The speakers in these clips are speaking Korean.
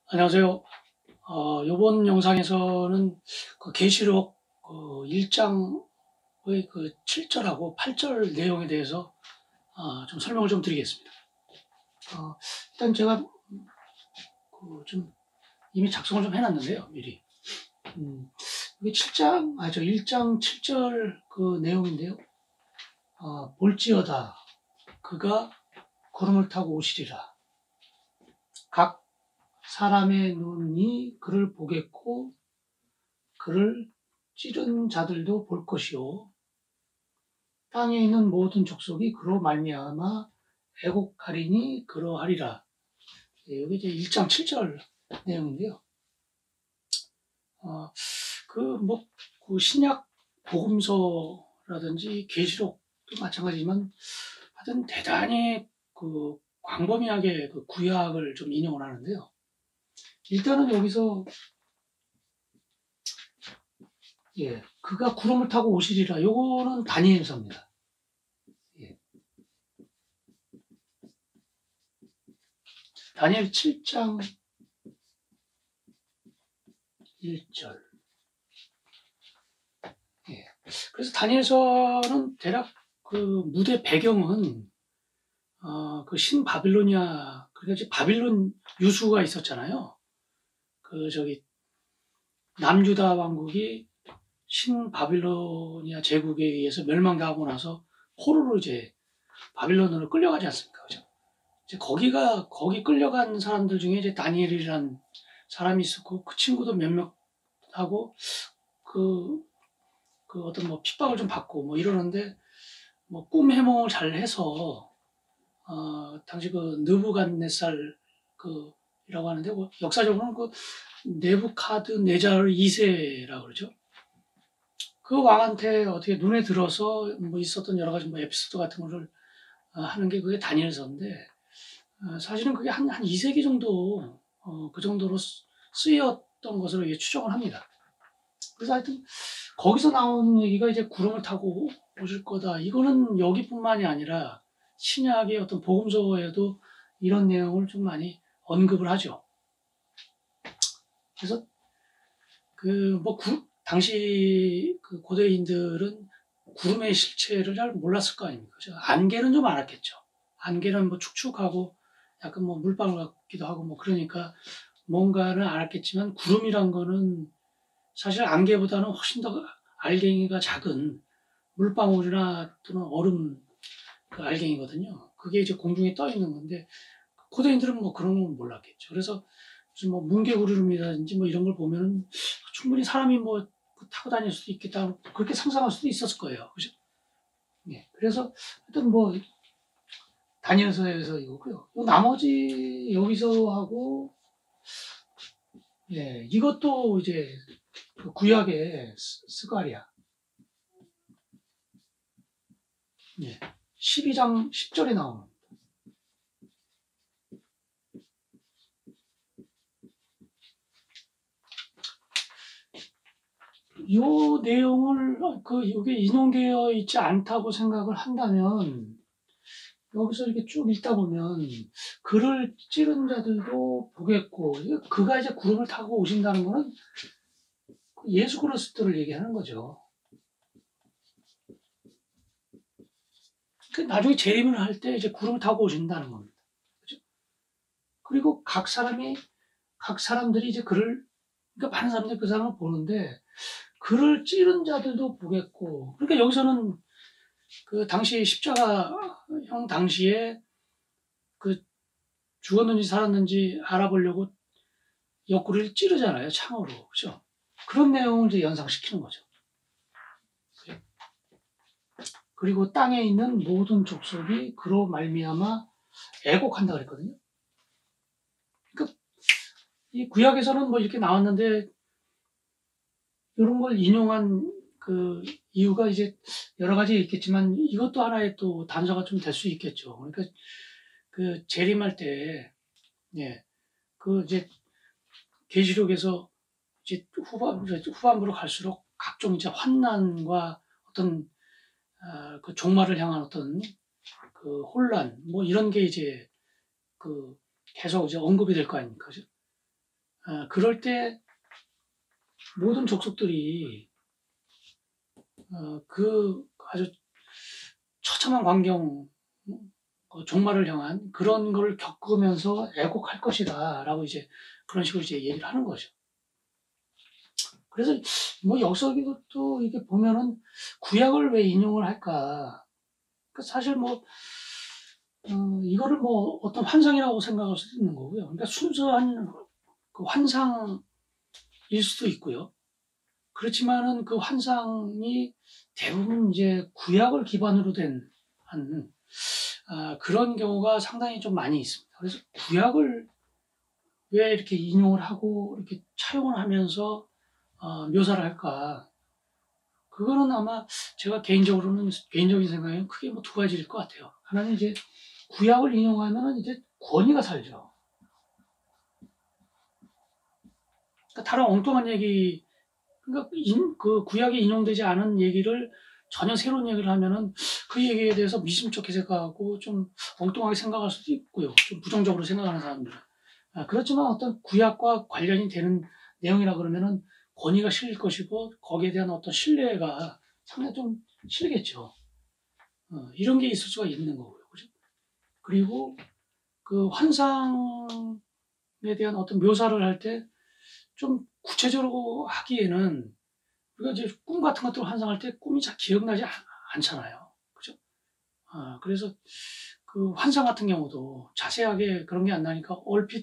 안녕하세요. 이번 영상에서는 그 계시록 1장의 그 7절하고 8절 내용에 대해서 좀 설명을 좀 드리겠습니다. 일단 제가 좀 이미 작성을 좀 해놨는데요, 미리. 이게 1장 7절 그 내용인데요. 볼지어다 그가 구름을 타고 오시리라. 각 사람의 눈이 그를 보겠고 그를 찌른 자들도 볼 것이요 땅에 있는 모든 족속이 그로 말미암아 애곡하리니 그러하리라. 여기 이제 1장 7절 내용인데요. 그 신약 복음서라든지 계시록도 마찬가지지만 하여튼 대단히 그 광범위하게 그 구약을 좀 인용을 하는데요. 일단은 여기서 그가 구름을 타고 오시리라. 요거는 다니엘서입니다. 다니엘 7장 1절. 그래서 다니엘서는 대략 그 무대 배경은 그 신바빌로니아, 그러니까 바빌론 유수가 있었잖아요. 남유다 왕국이 신바빌로니아 제국에 의해서 멸망당하고 나서 포로로 이제 바빌론으로 끌려가지 않습니까? 그죠? 이제 거기 끌려간 사람들 중에 이제 다니엘이라는 사람이 있었고, 그 친구도 몇몇하고, 어떤 뭐 핍박을 좀 받고 뭐 이러는데, 뭐 꿈 해몽을 잘 해서, 당시 그 느부갓네살 이라고 하는데, 역사적으로는 그 네부카드네잘 2세라고 그러죠. 그 왕한테 어떻게 눈에 들어서 뭐 있었던 여러 가지 뭐 에피소드 같은 거를 하는 게 그게 다니엘서인데, 사실은 그게 한 2세기 정도, 그 정도로 쓰였던 것으로 추정을 합니다. 그래서 하여튼, 거기서 나온 얘기가 이제 구름을 타고 오실 거다. 이거는 여기뿐만이 아니라 신약의 어떤 복음서에도 이런 내용을 좀 많이 언급을 하죠. 그래서 당시 그 고대인들은 구름의 실체를 잘 몰랐을 거 아닙니까? 안개는 좀 알았겠죠. 안개는 뭐 축축하고 약간 뭐 물방울 같기도 하고 뭐 그러니까 뭔가는 알았겠지만 구름이란 거는 사실 안개보다는 훨씬 더 알갱이가 작은 물방울이나 또는 얼음 그 알갱이거든요. 그게 이제 공중에 떠 있는 건데 고대인들은 뭐 그런 건 몰랐겠죠. 그래서 무슨 뭐 뭉게구름이라든지 뭐 이런 걸 보면은 충분히 사람이 뭐 타고 다닐 수도 있겠다 그렇게 상상할 수도 있었을 거예요. 그죠? 그래서 하여튼 뭐 다니엘서에서 이거고요. 나머지 여기서 하고 이것도 이제 그 구약의 스가랴 12장 10절에 나오는 이 내용을 여기 인용되어 있지 않다고 생각을 한다면 여기서 이렇게 쭉 읽다 보면 그를 찌른 자들도 보겠고 그가 이제 구름을 타고 오신다는 거는 예수 그리스도를 얘기하는 거죠. 나중에 재림을 할 때 이제 구름을 타고 오신다는 겁니다. 그죠? 그리고 각 사람들이 이제 그러니까 많은 사람들이 그 사람을 보는데 그를 찌른 자들도 보겠고, 그러니까 여기서는 그 당시 십자가형 당시에 그 죽었는지 살았는지 알아보려고 옆구리를 찌르잖아요, 창으로. 그죠? 그런 내용을 이제 연상시키는 거죠. 그리고 땅에 있는 모든 족속이 그로 말미암아 애곡한다 그랬거든요. 그러니까 이 구약에서는 뭐 이렇게 나왔는데 이런 걸 인용한 그 이유가 이제 여러 가지 있겠지만 이것도 하나의 또 단서가 좀 될 수 있겠죠. 그러니까 그 재림할 때, 이제 계시록에서 이제 후반부로 갈수록 각종 이제 환난과 어떤 그 종말을 향한 어떤 그 혼란 뭐 이런 게 이제 그 계속 이제 언급이 될 거 아닙니까? 그죠? 그럴 때 모든 족속들이 그 아주 처참한 광경, 종말을 향한 그런 걸 겪으면서 애곡할 것이다 라고 이제 그런 식으로 이제 얘기를 하는 거죠. 그래서 뭐 역사기도 또 이게 보면은 구약을 왜 인용을 할까? 사실 뭐 이거를 뭐 어떤 환상이라고 생각할 수도 있는 거고요. 그러니까 순수한 그 환상일 수도 있고요. 그렇지만은 그 환상이 대부분 이제 구약을 기반으로 된 그런 경우가 상당히 좀 많이 있습니다. 그래서 구약을 왜 이렇게 인용을 하고 이렇게 차용을 하면서 묘사를 할까? 그거는 아마 제가 개인적인 생각에는 크게 뭐 두 가지일 것 같아요. 하나는 이제 구약을 인용하면 이제 권위가 살죠. 그러니까 다른 엉뚱한 얘기, 그러니까 그 구약에 인용되지 않은 얘기를 전혀 새로운 얘기를 하면은 그 얘기에 대해서 미심쩍게 생각하고 좀 엉뚱하게 생각할 수도 있고요. 좀 부정적으로 생각하는 사람들은. 그렇지만 어떤 구약과 관련이 되는 내용이라 그러면은 권위가 실릴 것이고 거기에 대한 어떤 신뢰가 상당히 좀 실리겠죠. 이런 게 있을 수가 있는 거고요. 그죠? 그리고 그 환상에 대한 어떤 묘사를 할 때 좀 구체적으로 하기에는 우리가 이제 꿈 같은 것들을 환상할 때 꿈이 잘 기억나지 않잖아요. 그죠? 그래서 그 환상 같은 경우도 자세하게 그런 게 안 나니까 얼핏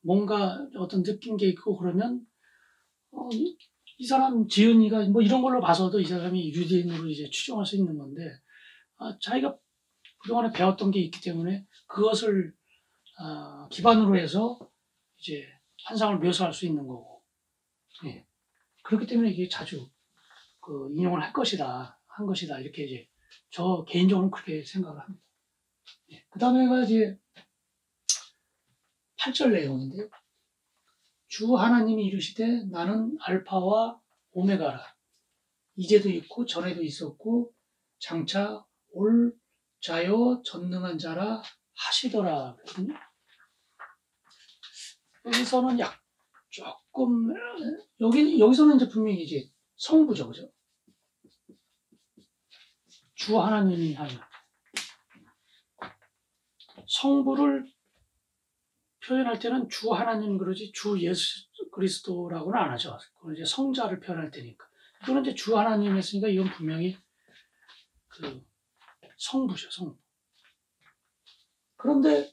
뭔가 어떤 느낀 게 있고 그러면 이 사람 지은이가 뭐 이런 걸로 봐서도 이 사람이 유대인으로 이제 추정할 수 있는 건데 자기가 그동안에 배웠던 게 있기 때문에 그것을 기반으로 해서 이제 환상을 묘사할 수 있는 거고, 예. 그렇기 때문에 이게 자주 그 인용을 한 것이다 이렇게 이제 저 개인적으로는 그렇게 생각을 합니다. 예. 그 다음에가 이제 8절 내용인데요. 주 하나님이 이르시되 나는 알파와 오메가라. 이제도 있고 전에도 있었고 장차 올 자요 전능한 자라 하시더라. 여기서는 조금 여기서는 이제 분명히 이제 성부죠, 그죠? 주 하나님이 하는 성부를 표현할 때는 주 하나님 그러지 주 예수 그리스도라고는 안 하죠. 그건 이제 성자를 표현할 때니까. 이거는 이제 주 하나님 했으니까 이건 분명히 그 성부죠, 성부. 그런데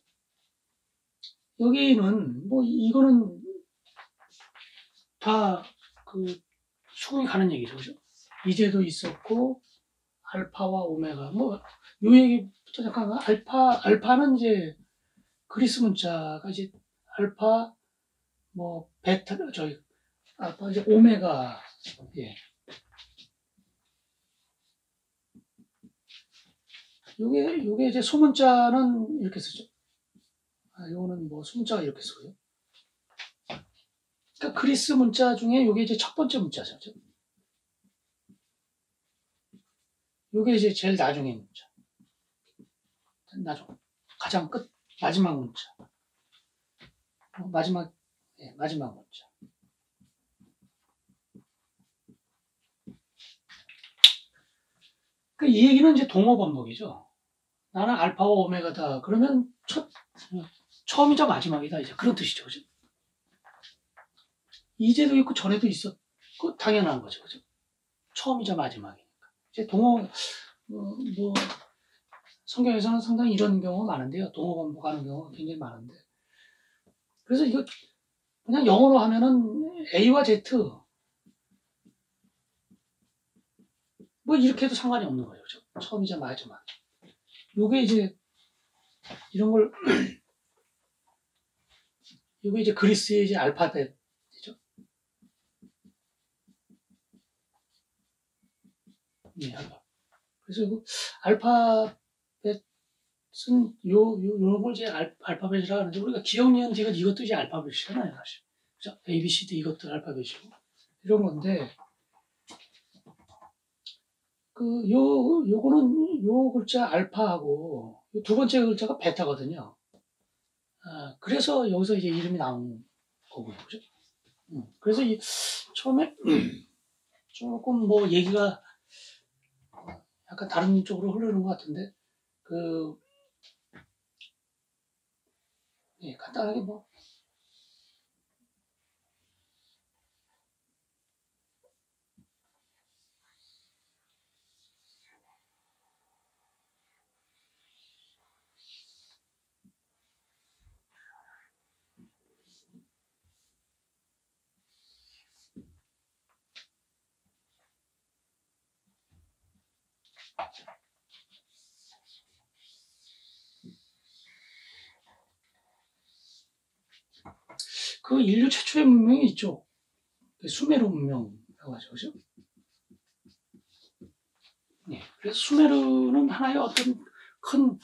여기는 뭐 이거는 다 그 수긍이 가는 얘기죠, 그죠? 이제도 있었고 알파와 오메가 뭐 요 얘기부터 잠깐 알파는 이제 그리스 문자가 이제 알파 뭐 베타 저희 알파 이제 오메가 예. 요게 이제 소문자는 이렇게 쓰죠. 요거는 뭐 소문자가 이렇게 쓰고요. 그러니까 그리스 문자 중에 요게 이제 첫 번째 문자죠. 그죠? 요게 이제 제일 나중에 문자. 가장 끝 마지막 문자. 마지막 문자. 그러니까 이 얘기는 이제 동어 반복이죠. 나는 알파와 오메가다. 그러면 처음이자 마지막이다. 이제 그런 뜻이죠. 그죠? 이제도 있고 전에도 있었고 당연한 거죠. 그죠? 처음이자 마지막이니까. 이제 동어 뭐 성경에서는 상당히 이런 경우가 많은데요. 동어 반복하는 경우가 굉장히 많은데. 그래서 이거 그냥 영어로 하면은 A와 Z 뭐 이렇게 해도 상관이 없는 거죠. 그죠? 처음이자 마지막. 요게 이제 이런 걸 요게 이제 그리스의 이제 알파벳이죠. 예, 그래서 그 알파벳은 요걸 이제 알파벳이라 하는데 우리가 기억, 니은, 디귿 이것도 이제 알파벳이잖아요, 사실. 그죠? A, B, C, D 이것도 알파벳이고 이런 건데 요거는 요 글자 알파하고 두 번째 글자가 베타거든요. 그래서 여기서 이제 이름이 나온 거고요, 그죠? 그래서 처음에 조금 뭐 얘기가 약간 다른 쪽으로 흐르는 것 같은데, 예, 간단하게 뭐, 그 인류 최초의 문명이 있죠. 수메르 문명이라고 하죠, 그죠? 예, 그래서 수메르는 하나의 어떤 큰,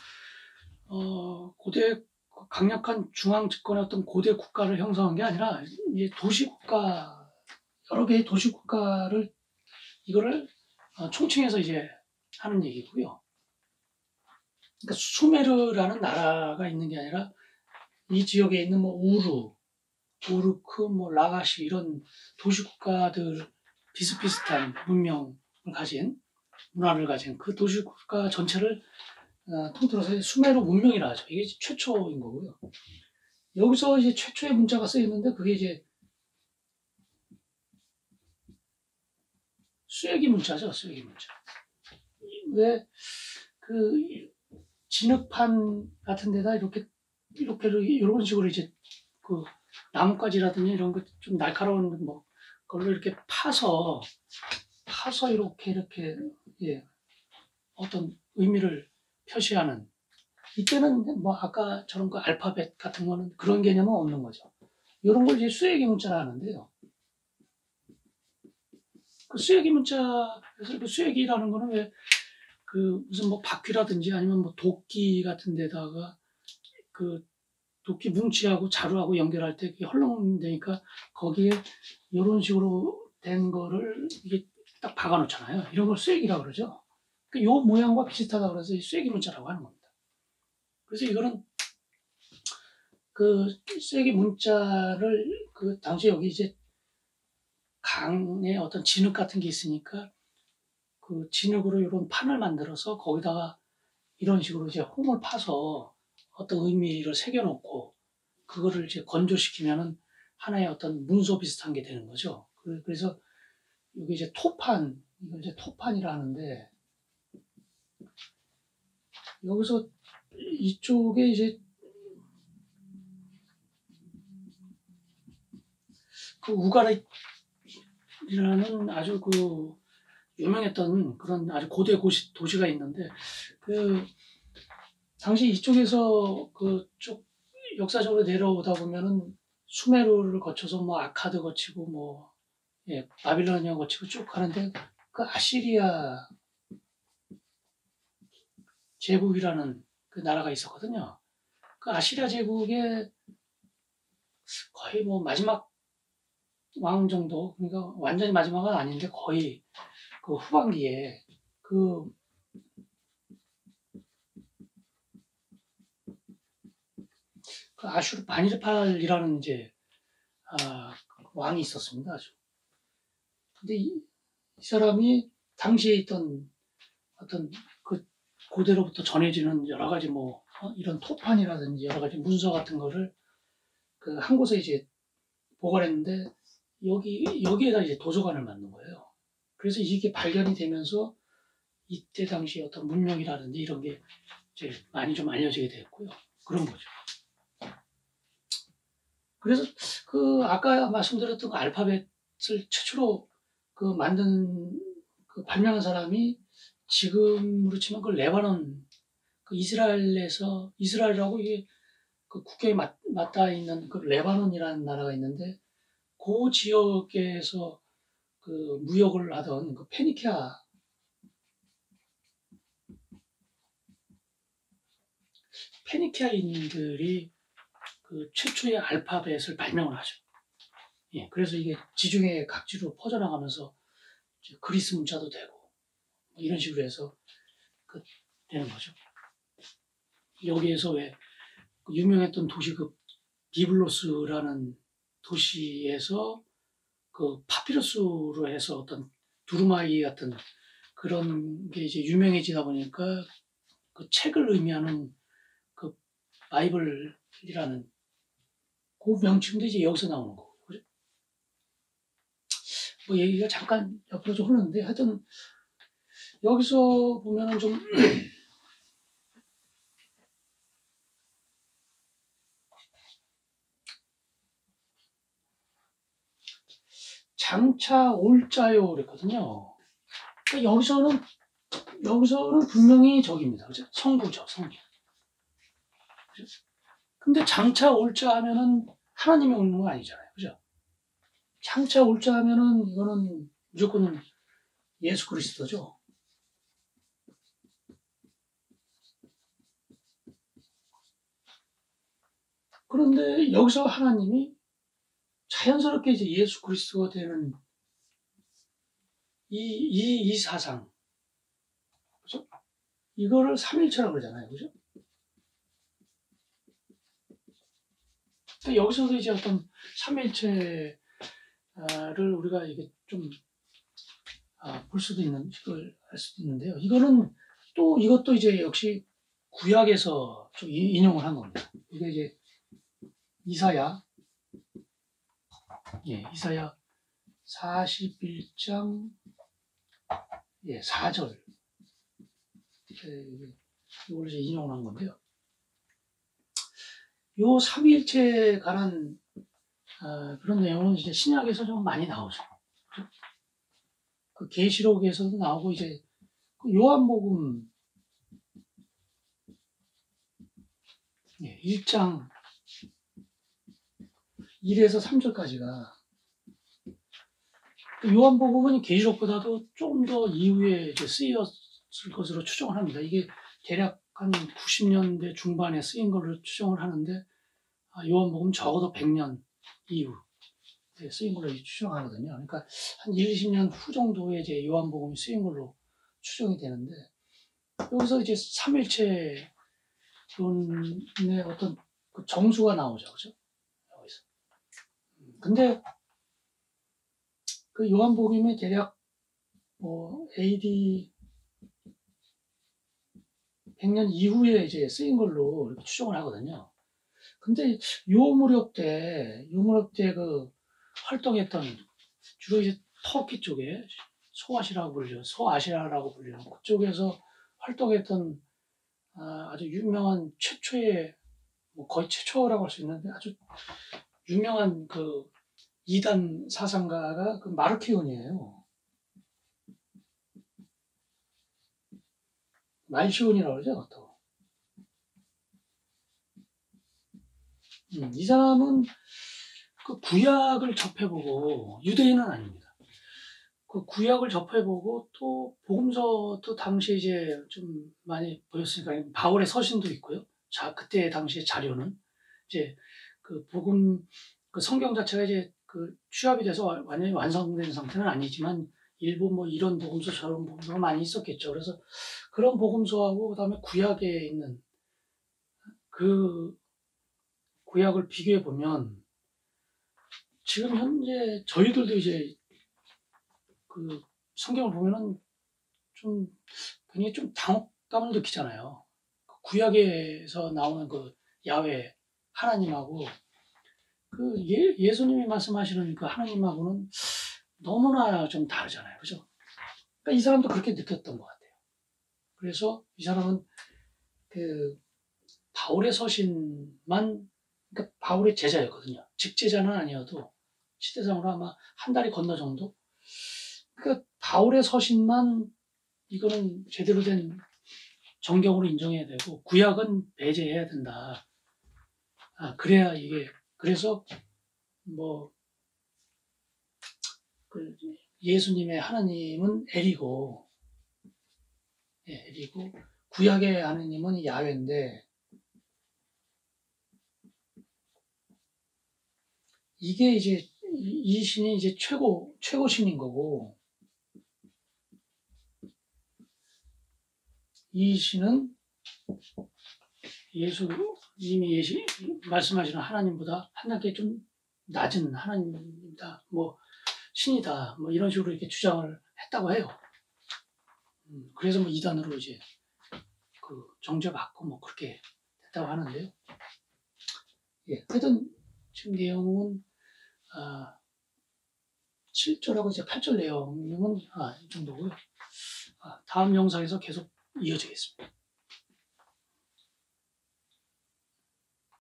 고대, 강력한 중앙 집권의 어떤 고대 국가를 형성한 게 아니라, 이제 도시국가, 여러 개의 도시국가를, 이거를 총칭해서 이제 하는 얘기고요. 그러니까 수메르라는 나라가 있는 게 아니라, 이 지역에 있는 뭐 우르크, 뭐 라가시 이런 도시국가들 비슷비슷한 문명을 가진 문화를 가진 그 도시국가 전체를 통틀어서 수메르 문명이라 하죠. 이게 최초인 거고요. 여기서 이제 최초의 문자가 쓰여 있는데 그게 이제 쐐기 문자죠. 쐐기 문자. 왜 그 진흙판 같은 데다 이렇게 이런 식으로 이제 그 나뭇가지라든지 이런 거 좀 날카로운 뭐 걸로 이렇게 파서 이렇게 예, 어떤 의미를 표시하는, 이때는 뭐 아까처럼 그 알파벳 같은 거는 그런 개념은 없는 거죠. 이런 걸 이제 쐐기 문자라 하는데요. 그 쐐기 문자, 그래서 그 쐐기라는 거는 왜 그 무슨 뭐 바퀴라든지 아니면 뭐 도끼 같은 데다가 그 도끼 뭉치하고 자루하고 연결할 때 그게 헐렁되니까 거기에 이런 식으로 된 거를 이게 딱 박아 놓잖아요. 이런 걸 쐐기라고 그러죠. 그 요 모양과 비슷하다고 그래서 쐐기 문자라고 하는 겁니다. 그래서 이거는 그 쐐기 문자를 그 당시 여기 이제 강에 어떤 진흙 같은 게 있으니까 그 진흙으로 이런 판을 만들어서 거기다가 이런 식으로 이제 홈을 파서 어떤 의미를 새겨놓고 그거를 이제 건조시키면은 하나의 어떤 문서 비슷한 게 되는 거죠. 그래서 여기 이제 토판, 이걸 이제 토판이라 하는데 여기서 이쪽에 이제 그 우가르이라는 아주 그 유명했던 그런 아주 고대 도시가 있는데 그 당시 이쪽에서 그쪽 역사적으로 내려오다 보면은 수메르를 거쳐서 뭐 아카드 거치고 뭐 예, 바빌로니아 거치고 쭉 가는데 그 아시리아 제국이라는 그 나라가 있었거든요. 그 아시리아 제국의 거의 뭐 마지막 왕 정도, 그러니까 완전히 마지막은 아닌데 거의 그 후반기에 그, 그 아슈르 바니르팔이라는 이제 왕이 있었습니다. 아주. 근데 이 사람이 당시에 있던 어떤 그 고대로부터 전해지는 여러 가지 뭐 이런 토판이라든지 여러 가지 문서 같은 거를 그 한 곳에 이제 보관했는데 여기에다 이제 도서관을 만든 거예요. 그래서 이게 발견이 되면서 이때 당시 어떤 문명이라든지 이런 게 이제 많이 좀 알려지게 됐고요. 그런 거죠. 그래서 그 아까 말씀드렸던 그 알파벳을 최초로 그 만든 그 발명한 사람이 지금으로 치면 그 레바논 그 이스라엘하고 이게 그 국경에 맞닿아 있는 그 레바논이라는 나라가 있는데 그 지역에서 그 무역을 하던 그 페니키아인들이 그 최초의 알파벳을 발명을 하죠. 예, 그래서 이게 지중해 각지로 퍼져나가면서 그리스 문자도 되고 뭐 이런 식으로 해서 그 되는 거죠. 여기에서 왜 그 유명했던 도시 그 비블로스라는 도시에서 그 파피루스로 해서 어떤 두루마기 같은 그런 게 이제 유명해지다 보니까 그 책을 의미하는 그 바이블이라는 그 명칭도 이제 여기서 나오는 거고. 그죠? 뭐 얘기가 잠깐 옆으로 좀 흐르는데 하여튼 여기서 보면은 좀 장차 올자요 그랬거든요. 그러니까 여기서는 분명히 저기입니다. 그죠? 성부죠, 성부. 그죠? 근데 장차 올자 하면은 하나님이 오는 거 아니잖아요. 그죠? 장차 올자 하면은 이거는 무조건 예수 그리스도죠. 그런데 여기서 하나님이 자연스럽게 이제 예수 그리스도가 되는 이 사상. 그죠? 이거를 삼일체라고 그러잖아요. 그죠? 여기서도 이제 어떤 삼일체를 우리가 이게 좀 볼 수도 있는, 이걸 할 수도 있는데요. 이것도 이제 역시 구약에서 좀 인용을 한 겁니다. 이게 이제 이사야 41장 4절. 이걸 이제 인용을 한 건데요. 요 삼위일체에 관한 그런 내용은 이제 신약에서 좀 많이 나오죠. 그 계시록에서도 나오고 이제 그 요한복음 1장 1에서 3절까지가 그 요한복음은 계시록보다도 조금 더 이후에 이제 쓰였을 것으로 추정을 합니다. 이게 대략 한 90년대 중반에 쓰인 걸로 추정을 하는데 요한복음 적어도 100년 이후 쓰인 걸로 추정하거든요. 그러니까 한 1, 20년 후 정도에 이제 요한복음이 쓰인 걸로 추정이 되는데 여기서 이제 삼일체론의 어떤 그 정수가 나오죠, 그죠? 여기서. 근데 그 요한복음이 대략 AD 100년 이후에 이제 쓰인 걸로 이렇게 추정을 하거든요. 근데 요 무렵 때 그 활동했던 주로 이제 터키 쪽에 소아시아라고 불리는 그쪽에서 활동했던 아주 유명한 최초의 거의 최초라고 할 수 있는데 아주 유명한 그 이단 사상가가 그 마르키온이에요. 말시온이라고 그러죠, 또. 이 사람은 그 구약을 접해보고 유대인은 아닙니다. 그 구약을 접해보고 또 복음서도 당시에 이제 좀 많이 보였으니까 바울의 서신도 있고요. 자, 그때 당시의 자료는 이제 그 복음 그 성경 자체가 이제 그 취합이 돼서 완전히 완성된 상태는 아니지만 일부 뭐 이런 복음서 저런 복음서가 많이 있었겠죠. 그래서 그런 복음서하고 그다음에 구약에 있는 그 구약을 비교해 보면 지금 현재 저희들도 이제 그 성경을 보면은 좀 굉장히 좀 당혹감을 느끼잖아요. 구약에서 나오는 그 야훼 하나님하고 그 예수님이 말씀하시는 그 하나님하고는 너무나 좀 다르잖아요. 그죠? 그러니까 이 사람도 그렇게 느꼈던 것 같아요. 그래서 이 사람은 그 바울의 서신만 그러니까 바울의 제자였거든요. 직제자는 아니어도 시대상으로 아마 한 달이 건너 정도. 그러니까 바울의 서신만 이거는 제대로 된 정경으로 인정해야 되고 구약은 배제해야 된다. 그래야 이게 그래서 뭐 그 예수님의 하나님은 엘이고 엘이고 구약의 하나님은 야훼인데 이게 이제 이 신이 이제 최고 신인 거고 이 신은 예수님이 말씀하시는 하나님보다 한 단계 좀 낮은 하나님이다, 뭐 신이다, 뭐 이런 식으로 이렇게 주장을 했다고 해요. 그래서 뭐 이단으로 이제 그 정죄받고 뭐 그렇게 됐다고 하는데요. 예, 하여튼 지금 내용은 7절하고 이제 8절 내용은 이 정도고요. 다음 영상에서 계속 이어지겠습니다.